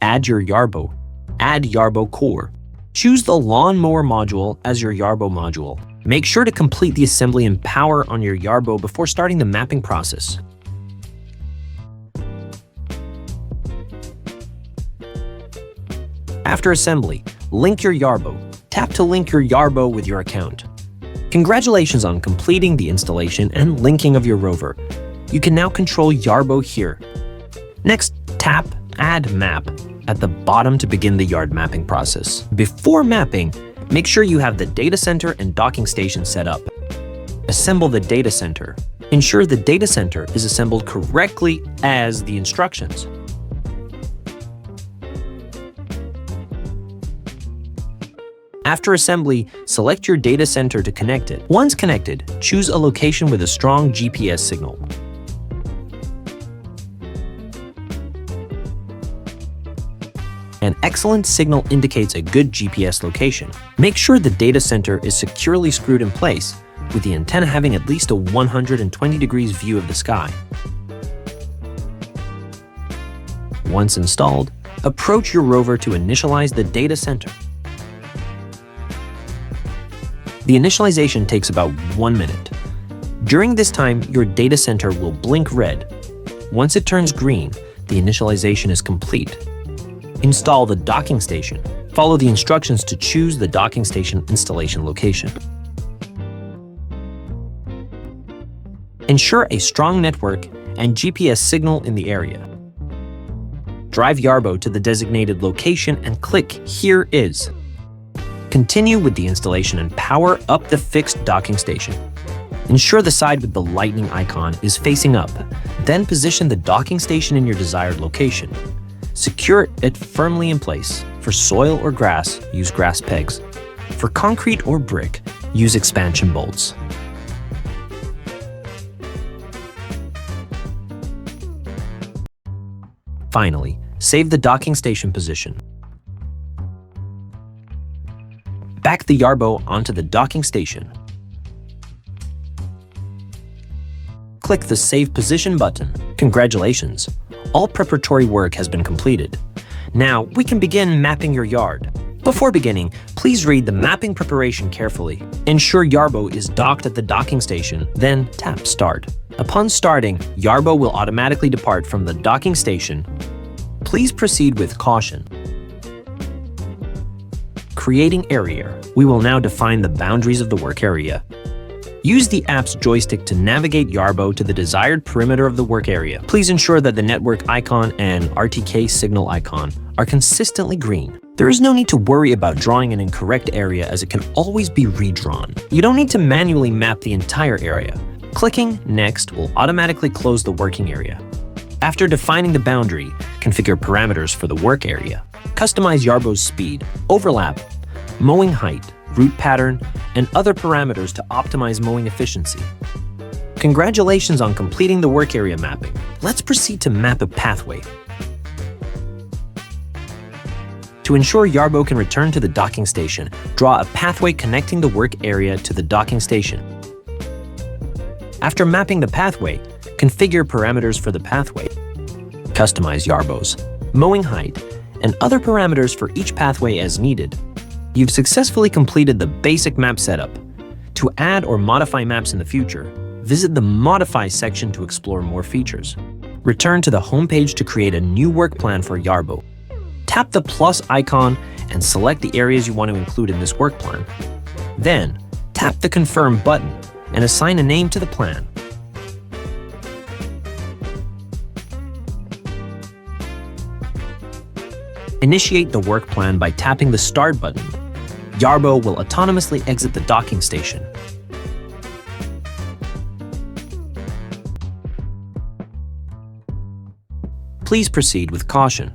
Add your Yarbo. Add Yarbo core. Choose the lawnmower module as your Yarbo module. Make sure to complete the assembly and power on your Yarbo before starting the mapping process. After assembly, link your Yarbo. Tap to link your Yarbo with your account. Congratulations on completing the installation and linking of your rover. You can now control Yarbo here. Next, tap Add Map at the bottom to begin the yard mapping process. Before mapping, make sure you have the data center and docking station set up. Assemble the data center. Ensure the data center is assembled correctly as the instructions. After assembly, select your data center to connect it. Once connected, choose a location with a strong GPS signal. An excellent signal indicates a good GPS location. Make sure the data center is securely screwed in place, with the antenna having at least a 120 degrees view of the sky. Once installed, approach your rover to initialize the data center. The initialization takes about 1 minute. During this time, your data center will blink red. Once it turns green, the initialization is complete. Install the docking station. Follow the instructions to choose the docking station installation location. Ensure a strong network and GPS signal in the area. Drive Yarbo to the designated location and click Here Is. Continue with the installation and power up the fixed docking station. Ensure the side with the lightning icon is facing up. Then position the docking station in your desired location. Secure it firmly in place. For soil or grass, use grass pegs. For concrete or brick, use expansion bolts. Finally, save the docking station position. Back the Yarbo onto the docking station. Click the Save Position button. Congratulations! All preparatory work has been completed. Now, we can begin mapping your yard. Before beginning, please read the mapping preparation carefully. Ensure Yarbo is docked at the docking station, then tap Start. Upon starting, Yarbo will automatically depart from the docking station. Please proceed with caution. Creating area. We will now define the boundaries of the work area. Use the app's joystick to navigate Yarbo to the desired perimeter of the work area. Please ensure that the network icon and RTK signal icon are consistently green. There is no need to worry about drawing an incorrect area as it can always be redrawn. You don't need to manually map the entire area. Clicking Next will automatically close the working area. After defining the boundary, configure parameters for the work area. Customize Yarbo's speed, overlap, mowing height, root pattern, and other parameters to optimize mowing efficiency. Congratulations on completing the work area mapping. Let's proceed to map a pathway. To ensure Yarbo can return to the docking station, draw a pathway connecting the work area to the docking station. After mapping the pathway, configure parameters for the pathway. Customize Yarbo's mowing height and other parameters for each pathway as needed. You've successfully completed the basic map setup. To add or modify maps in the future, visit the Modify section to explore more features. Return to the home page to create a new work plan for Yarbo. Tap the plus icon and select the areas you want to include in this work plan. Then, tap the Confirm button and assign a name to the plan. Initiate the work plan by tapping the Start button. Yarbo will autonomously exit the docking station. Please proceed with caution.